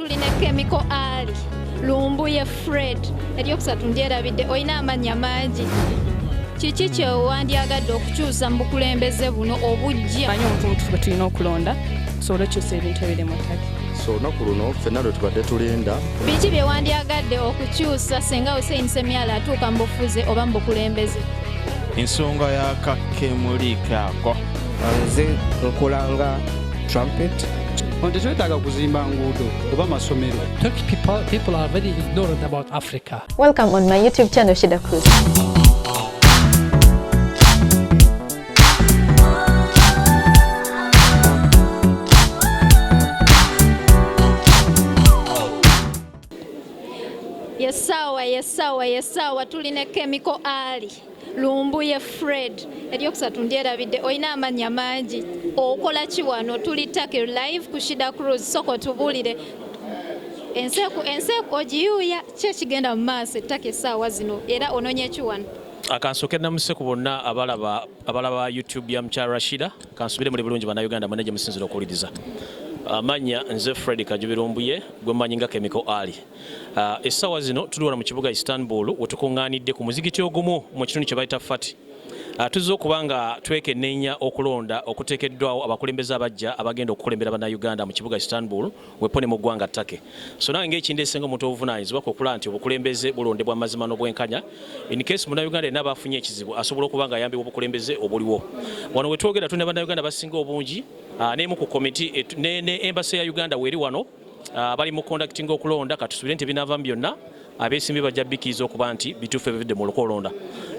tuline Chemical Ali Lumbuye Fred eryokusatu ndyerabidde olina amannya mangi kiki kyewandyagadde okukyusa mu bukulembeze buno obujja manyi omuntu ffe tulina okulonda tusobole okukyusa ebintu ebiri mu ttaka so olunaku luno ffenna lwe tubadde tulinda biki byewandyagadde okukyusa senga Hussein Semyala atuuka mu bufuzi oba mu bukulembeze ensonga ya kakemuliikaako nze nkolanga trumpet tetwetaaga kuzimba nguudo oba masomero. Turkish people are very ignorant about Africa. Welcome on my YouTube channel Shida Cruz. Yesawa tuline Chemical Ali Lumbuye Fred eryokusatu ndyerabidde olina amannya mangi okola ki wano tuli take live ku Shida Cruz soko tubulire enseeko ogiyuuya kyekigenda mu maaso ettaka essaawa zino era ononye ki wano akansooke namuse ku bonna abalaba YouTube ya mukyala Rashida kansubire muri bulungi bannayuganda mwene gye musinzira okuwuliriza amanya nze Fred Kajubirumbuye gwe mmanyi nga Chemical Ali essaawa zino tuli wano mu kibuga Istanbul wetukuŋŋaanidde ku muzigiti ogumu mu kitundu kye bayita Fati tuzze okuba nga twekenneenya okulonda okuteekeddwawo abakulembeze abajja abagenda okukulembera bannayuganda mu kibuga Istanbul wepone mu ggwanga ttake so nange ekindeesenga omuntu obuvunaanyizibwa okula nti obukulembeze bulondebwa mazima n'obwenkanya in case munnayuganda yenna baafunye ekizibu asobola okuba nga ayambibwa obukulembeze obuliwo wano wetwogera tulina bannayuganda basinga obungi n'emu ku komiti ne embassy ya Uganda weri wano bali mu conducting okulonda katusubire nti binaavamu byonna abeesimbi bajja bikiriza okuba nti bituufu ebivudde mu lukolonda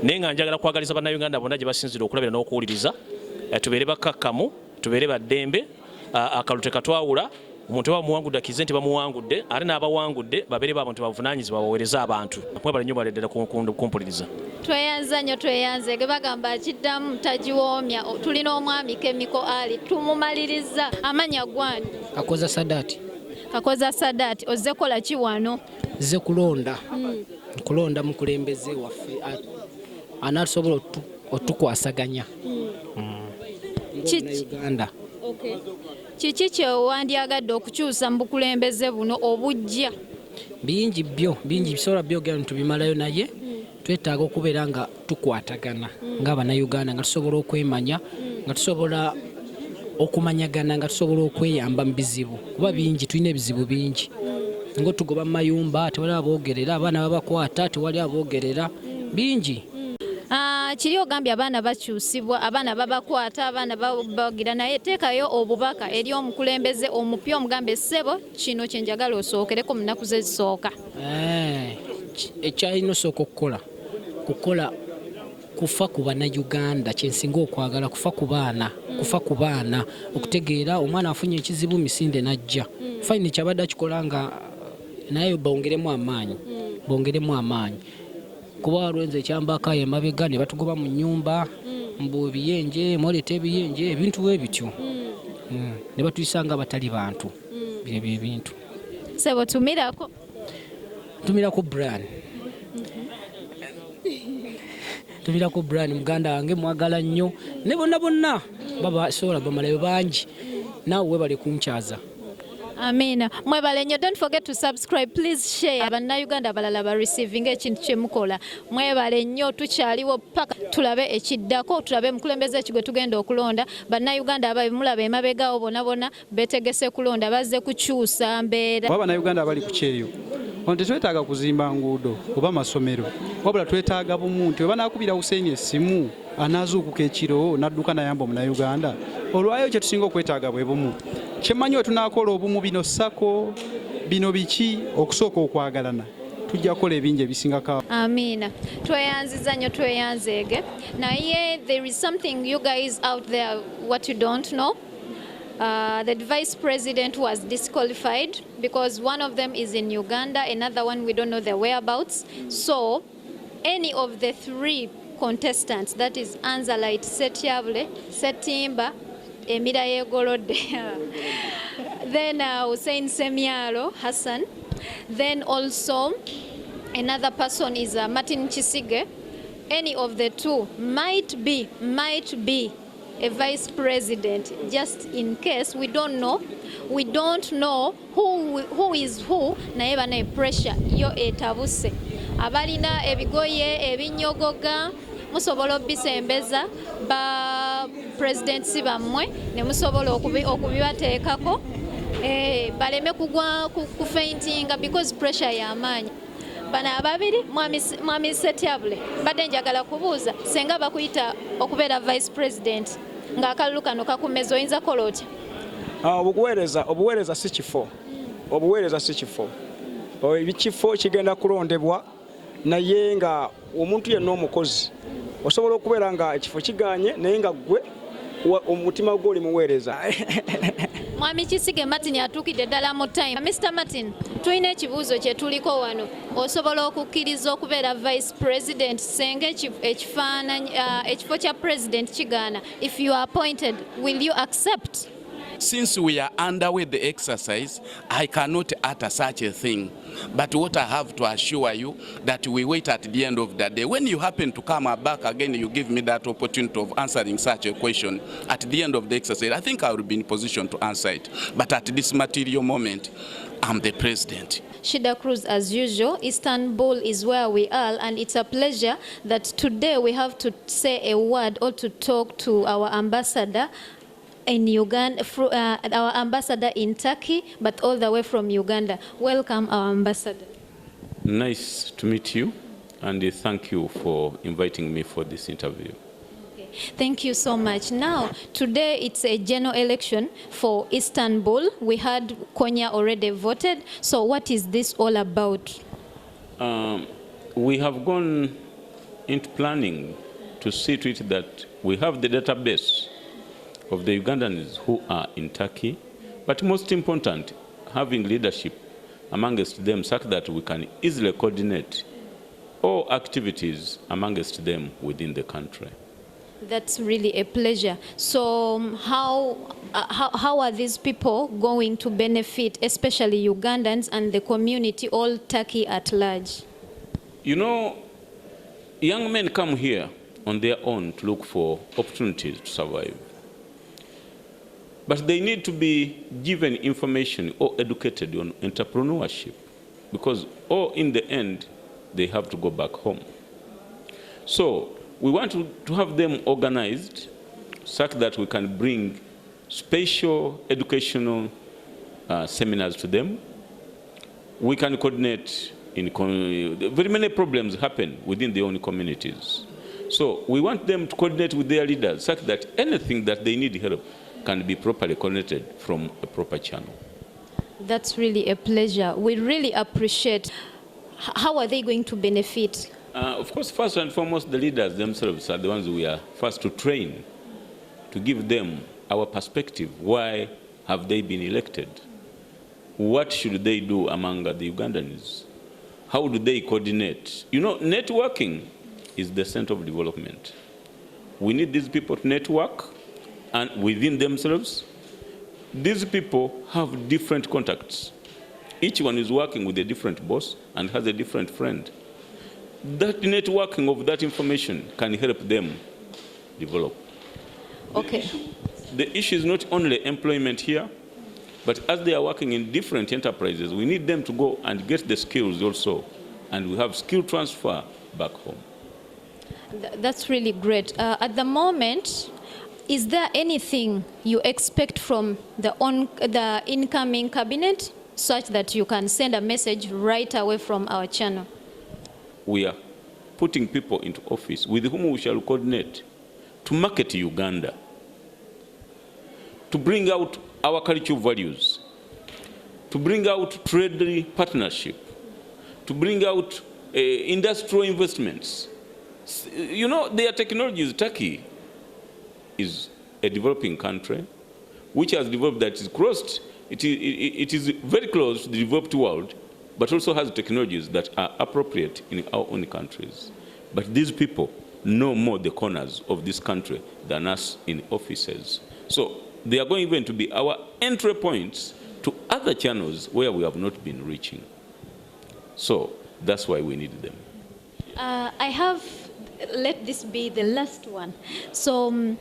naye nga njagala kwagaliza bannayuganda bonna gye basinzira okulabira n'okuwuliriza tubeere bakkakkamu tubeere baddembe akalulu tekatwawula omuntu aba muwangudde akize nti bamuwangudde ate n'abawangudde babeere babantu bavunaanyizibwa baweereze abantu mwebale nnyo baleddera kumpuliriza tweyanze ge bagamba akiddamu tagiwoomya tulina omwami Chemical Ali tumumaliriza amanya gwani Kakoza Sadati ozze kola ki wano nze kulonda mukulembeze waffe anatusobola otukwasaganya Uganda. Kiki kyewandyagadde okukyusa mu bukulembeze buno obujja bingi bisobola byogera ntubimalayo naye twetaaga okubeera nga tukwatagana ng'abannayuganda nga tusobola okwemanya nga tusobola okumanyagana nga tusobola okweyamba mu bizibu kuba bingi tulina ebizibu bingi ng'otugoba mu mayumba tewali aboogerera abaana babakwata tewali aboogerera bingi kiri ogambye abaana bakyusibwa abaana babakwata abaana bagira naye teekayo obubaka eri omukulembeze omupya omugambe ssebo kino kye njagala osookereko mu nnaku ze zisooka ekyalina osooka kukola kufa ku bannayuganda kyensinga okwagala kufa ku baana okutegeera omwana afunye ekizibu misinde najja fayini kyabadde akikola nga naye bongeremu amaanyi kuba walwenze ekyambaka emabega ne batugoba mu nnyumba mbu ebiyenje moleeta ebiyenje ebintu ebityo ne batuyisanga abatali bantu byebyo ebintu sebo tumirako Brian muganda wange mwagala nnyo ne bonna babasobola bamalayo bangi naawe webale kunkyaza Amina. Mwebale nnyo, don't forget to subscribe, please share. Bannayuganda abalala ba receiving ekintu kye mukola. Mwebale nnyo tukyaliwo paka tulabe ekiddako, tulabe mukulembeze ekigwe tugenda okulonda. Bannayuganda abamulaba emabegawo bonna betegese kulonda bazze kukyusa mbeera. Bannayuganda abali ku kyeyo tetwetaaga kuzimba nguudo oba masomero wabula twetaaga bumu nti banaakubira Hussein essimu anaazuukuka ekiro n'adduka nayamba omunnayuganda olwayo kye tusinga okwetaaga bwe bumu kyemmanyi we tunaakola obumu bino sako bino biki okusooka okwagalana tujja kukola ebingi ebisingako. Amina. Tweyanziza nnyo tweyanzeege naye there is something you guys out there what you don't know. The vice president was disqualified because one of them is in Uganda, another one we don't know their whereabouts. So any of the three contestants, that is Anzalite, Setyabule, Setimba, Emira Yegolode, then Hussein Semyalo Hassan, then also another person is Martin Chisige. Any of the two might be a vice president, just in case. We don't know. we don't know who is who, naye bane pressure yo etabuse. Abalina ebigoye ebinyogoga musobola obisembeza ba presidents bammwe ne musobola okubibateekako baleme kugwa ku faintinga because pressure y'amaanyi. Bano ababiri mwami Setyabule badde njagala kubuuza senga bakuyita okubeera vice president ng'akalulu kano kakumeza oyinza kola otya? Obuweereza si kifo. Obuweereza si kifo. Ekifo kigenda kulondebwa naye nga omuntu yenna omukozi osobola okubeera nga ekifo kiganye naye nga gwe omutima gw'oli muweereza. Mwami Kisige Martin atuukidde ddala mu time. Mr. Martin, tulina ekibuuzo kye tuliko wano. Osobola okukkiriza okubeera vice president senga ekifo kya president kigaana. If you are appointed, will you accept? Since we are underway the exercise, I cannot utter such a thing. But what I have to assure you that we wait at the end of the day. When you happen to come back again, you give me that opportunity of answering such a question. At the end of the exercise, I think I will be in position to answer it. But at this material moment, I'm the president. Shida Cruz, as usual, Istanbul is where we are, and it's a pleasure that today we have to say a word or to talk to our ambassador in Uganda, our ambassador in Turkey, but all the way from Uganda. Welcome, our ambassador. Nice to meet you, and thank you for inviting me for this interview. Okay. Thank you so much. Now, today it's a general election for Istanbul. We had Konya already voted. So what is this all about? We have gone into planning to see to it that we have the database of the Ugandans who are in Turkey, but most important, having leadership amongst them such that we can easily coordinate all activities amongst them within the country. That's really a pleasure. So how are these people going to benefit, especially Ugandans and the community, all Turkey at large? You know, young men come here on their own to look for opportunities to survive. But they need to be given information or educated on entrepreneurship because in the end, they have to go back home. So we want to have them organized such that we can bring special educational seminars to them. We can coordinate. Very many problems happen within their own communities. So we want them to coordinate with their leaders such that anything that they need help can be properly connected from a proper channel. That's really a pleasure. We really appreciate. How are they going to benefit? Of course, first and foremost, the leaders themselves are the ones we are first to train, to give them our perspective. Why have they been elected? What should they do among the Ugandans? How do they coordinate? You know, networking is the center of development. We need these people to network. And within themselves, these people have different contacts. Each one is working with a different boss and has a different friend. That networking of that information can help them develop. Okay. The issue is not only employment here, but as they are working in different enterprises, we need them to go and get the skills also. And we have skill transfer back home. That's really great. At the moment, is there anything you expect from the incoming cabinet such that you can send a message right away from our channel? We are putting people into office with whom we shall coordinate to market Uganda, to bring out our cultural values, to bring out trade partnership, to bring out industrial investments. You know, their technologies, Turkey is a developing country which has developed that is crossed. It is very close to the developed world, but also has technologies that are appropriate in our own countries. But these people know more the corners of this country than us in offices. So they are going even to be our entry points to other channels where we have not been reaching. So that's why we need them. Let this be the last one. So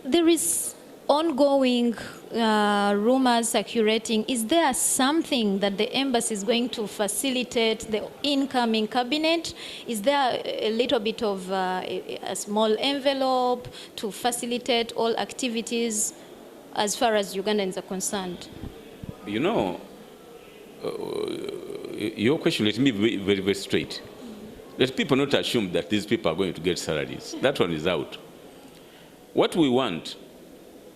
there is ongoing rumors circulating, is there something that the embassy is going to facilitate the incoming cabinet? Is there a little bit of a small envelope to facilitate all activities as far as Ugandans are concerned? You know, your question, let me be very, very straight. Let people not assume that these people are going to get salaries. That one is out. What we want,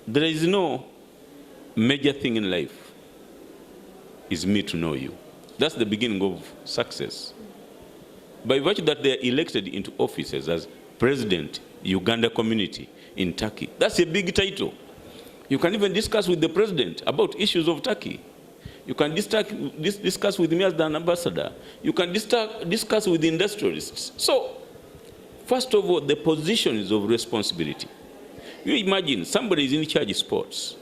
there is no major thing in life, is me to know you. That's the beginning of success. By virtue that they are elected into offices as President, Uganda Community in Turkey, that's a big title. You can even discuss with the President about issues of Turkey. You can discuss with me as the ambassador. You can discuss with the industrialists. So, first of all, the positions of responsibility. You imagine somebody is in charge of sports.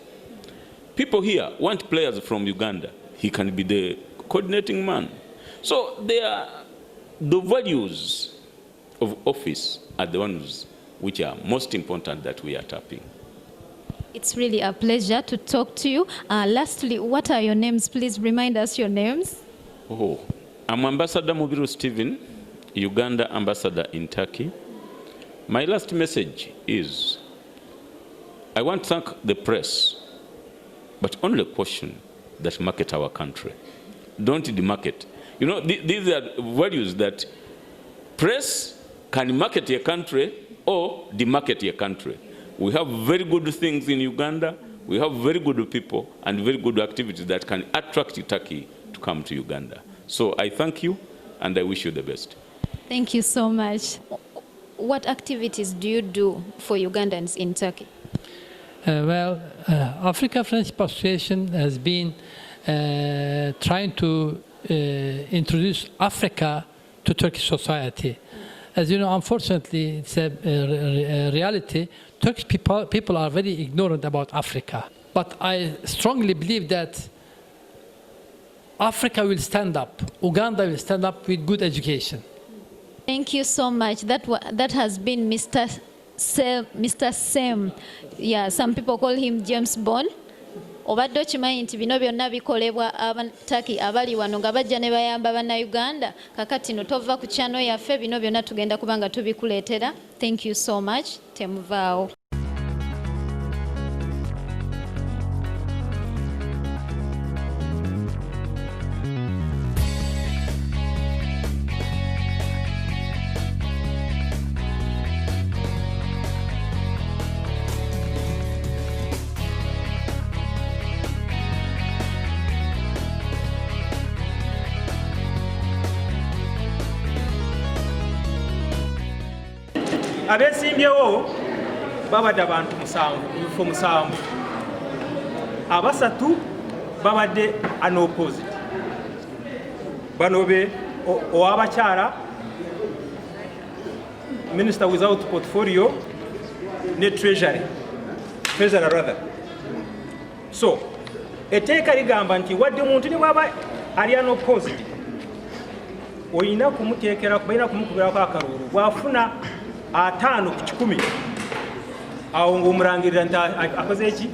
People here want players from Uganda. He can be the coordinating man. So the values of office are the ones which are most important that we are tapping. It's really a pleasure to talk to you. Lastly, what are your names? Please remind us your names. Oh, I'm Ambassador Mubiru Steven, Uganda Ambassador in Turkey. My last message is, I want to thank the press, but only question that market our country. Don't demarket. You know, these are values that press can market a country or demarket a country. We have very good things in Uganda. We have very good people and very good activities that can attract Turkey to come to Uganda. So I thank you and I wish you the best. Thank you so much. What activities do you do for Ugandans in Turkey? Africa Friendship Association has been trying to introduce Africa to Turkish society. As you know, unfortunately, it's a reality. Turkish people are very ignorant about Africa. But I strongly believe that Africa will stand up. Uganda will stand up with good education. Thank you so much. That has been Mr. Sam. Yeah, some people call him James Bond. Obadde okimanyi nti bino byonna bikolebwa Turkey abali wano nga bajja ne bayamba bannayuganda. Kakati no tova ku channel yaffe bino byonna tugenda kubanga tubikuleetera. Thank you so much. Temuvaawo. Abesimbyewo babadde abantu musanvu. Abasatu babadde unopposed. Bano be owabakyala, Minister without portfolio, ne Treasurer rather. So, etteeka ligamba nti wadde omuntu ne bwaba ali unopposed, oyina kumuteekera balina kumukubirako akalulu bw'afuna 5 ku 10 awo ng'omulangirira nti akoze eki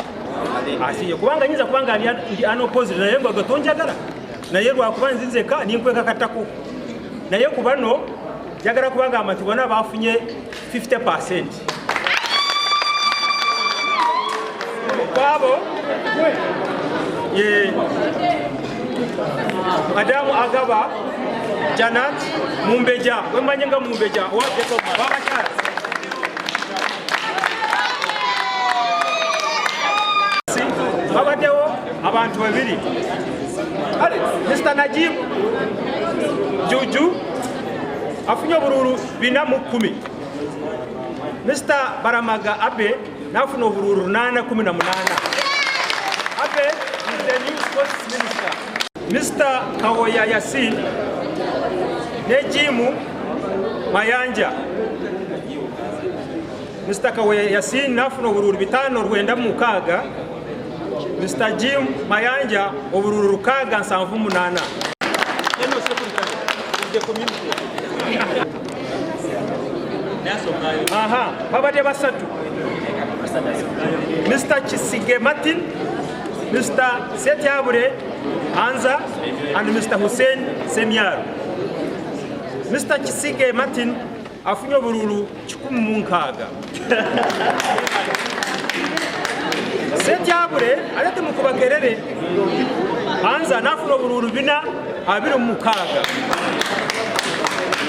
asiye kubanga nyinza kubanga ali unopposed naye nga gatonjagala naye lwakuba nzinzeka ninkwekakattako naye ku bano njagala kubanga abantu bonna bafunye 50%. Kwabo Madamu Agaba Janat Mumbeja, wemanyanga Mumbeja, wabachara. Babadewo abantu babiri. Mr. Najib Juju afunye obururu 410. Mr. Baramaga Abe nafuna obururu 818. Abe is the new sports minister. Mr. Kawoya Yasin Nejimu Mayanja. Mr. Kawoya Yasin nafuna obururu 596. Mr. Jim Mayanja obururu 678. Aha, babade basatu. ambassadors. Mr. Chisige Martin, Mr. Setiabure Anza, and Mr. Hussein Semyaro. Mr. Chisige Martin afunye obululu 16. Setiabure alete mukubakerere Anza nafuna obululu 426.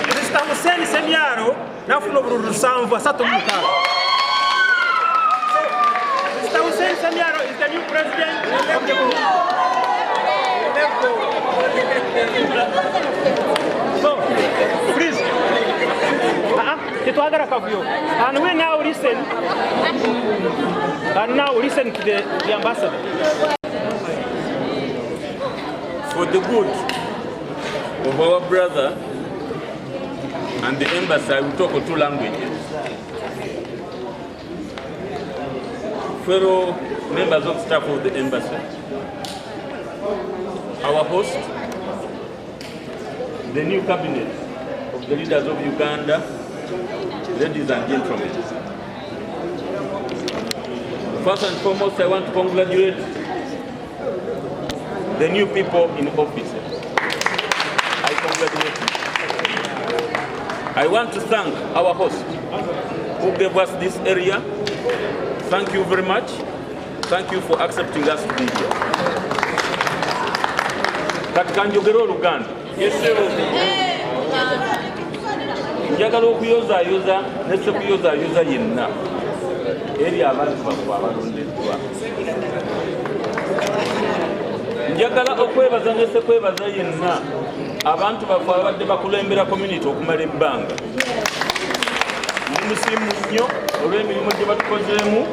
Mr. Hussein Semyaro nafuna obululu 736. Mr. Hussein Semyaro is the new president of the group. So, please. And we now listen to the ambassador. For the good of our brother and the embassy, I will talk 2 languages. Fellow members of staff of the embassy, our host, the new cabinet of the leaders of Uganda, ladies and gentlemen. First and foremost, I want to congratulate the new people in office. I congratulate you. I want to thank our host who gave us this area. Thank you very much. Thank you for accepting us to be here. Katika njogero Uganda. Yes, sir. Njagala okuyoza nese kuyoza yenna. Eri abantu bakwa abalondeddwa. Njagala okwebaza nese kwebaza yenna. Abantu bakwa abadde bakulembera community okumala ebbanga. Musimu nnyo olw'emirimu gye batukozeemu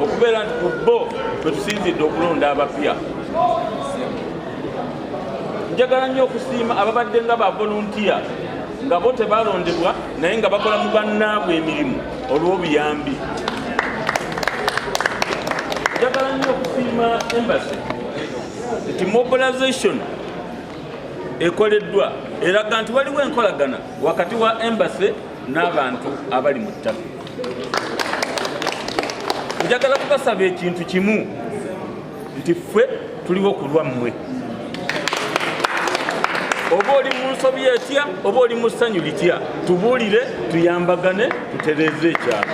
okubeera nti ku bo bwe tusinzidde okulonda abapya. Njagala nnyo okusiima ababadde nga ba volunteer nga bo tebalondebwa naye nga bakola mu bannaabwe emirimu olw'obuyambi. Njagala nnyo okusiima embassy nti mobilization ekoleddwa eraga nti waliwo enkolagana wakati wa embassy n'abantu abali mu ttaka. Njagala kubasaba ekintu kimu nti ffe tuliwo ku lwammwe. Oba oli mu nsobi etya oba oli mu ssanyu litya, tubuulire tuyambagane tutereeze ekyalo.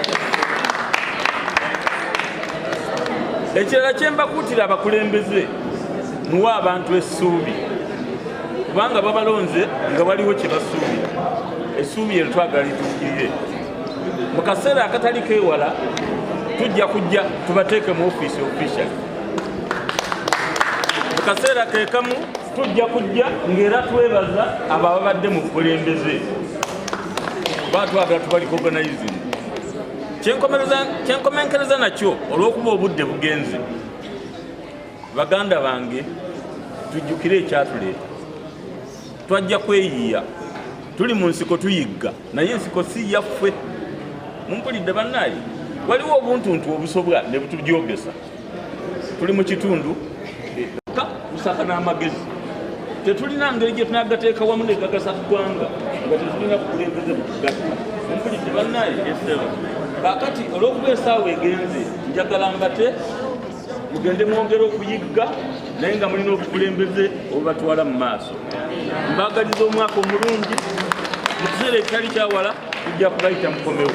Ekirala kye mbakuutira abakulembeze muwe abantu essuubi kubanga babalonze nga waliwo kye basuubira. Essuubi eryo twagala lituukirire. Mu kaseera akatali keewala tujja kujja tubateeke mu ofiisi official. Mu kaseera keekamu tujja kujja ng'era twebaza abo ababadde mu bukulembeze. Twagala tubaliko organizing. Kyenkomenkereza nakyo olw'okuba obudde bugenze. Baganda bange tujjukire ekyatuleeta. Twajja kweyiiya. Tuli mu nsiko tuyigga naye ensiko si yaffe. Mumpulidde bannaayi, waliwo obuntuntu obusobwa ne butubyogesa. Tuli mu kitundu lusaka n'amagezi. Tetulina ngeri gye tunagateeka wamu ne gagasa ggwanga nga tetulina bukulembeze butugatta. Mumpulidde bannaayi, esebo kaakati olw'okuba essaawa egenze njagala mbate mugende mwongera okuyigga naye nga mulina obukulembeze obubatwala mu maaso. Mbaagaliza omwaka omulungi mu kiseera ekitali kyawala tujja kubayita mukomewo.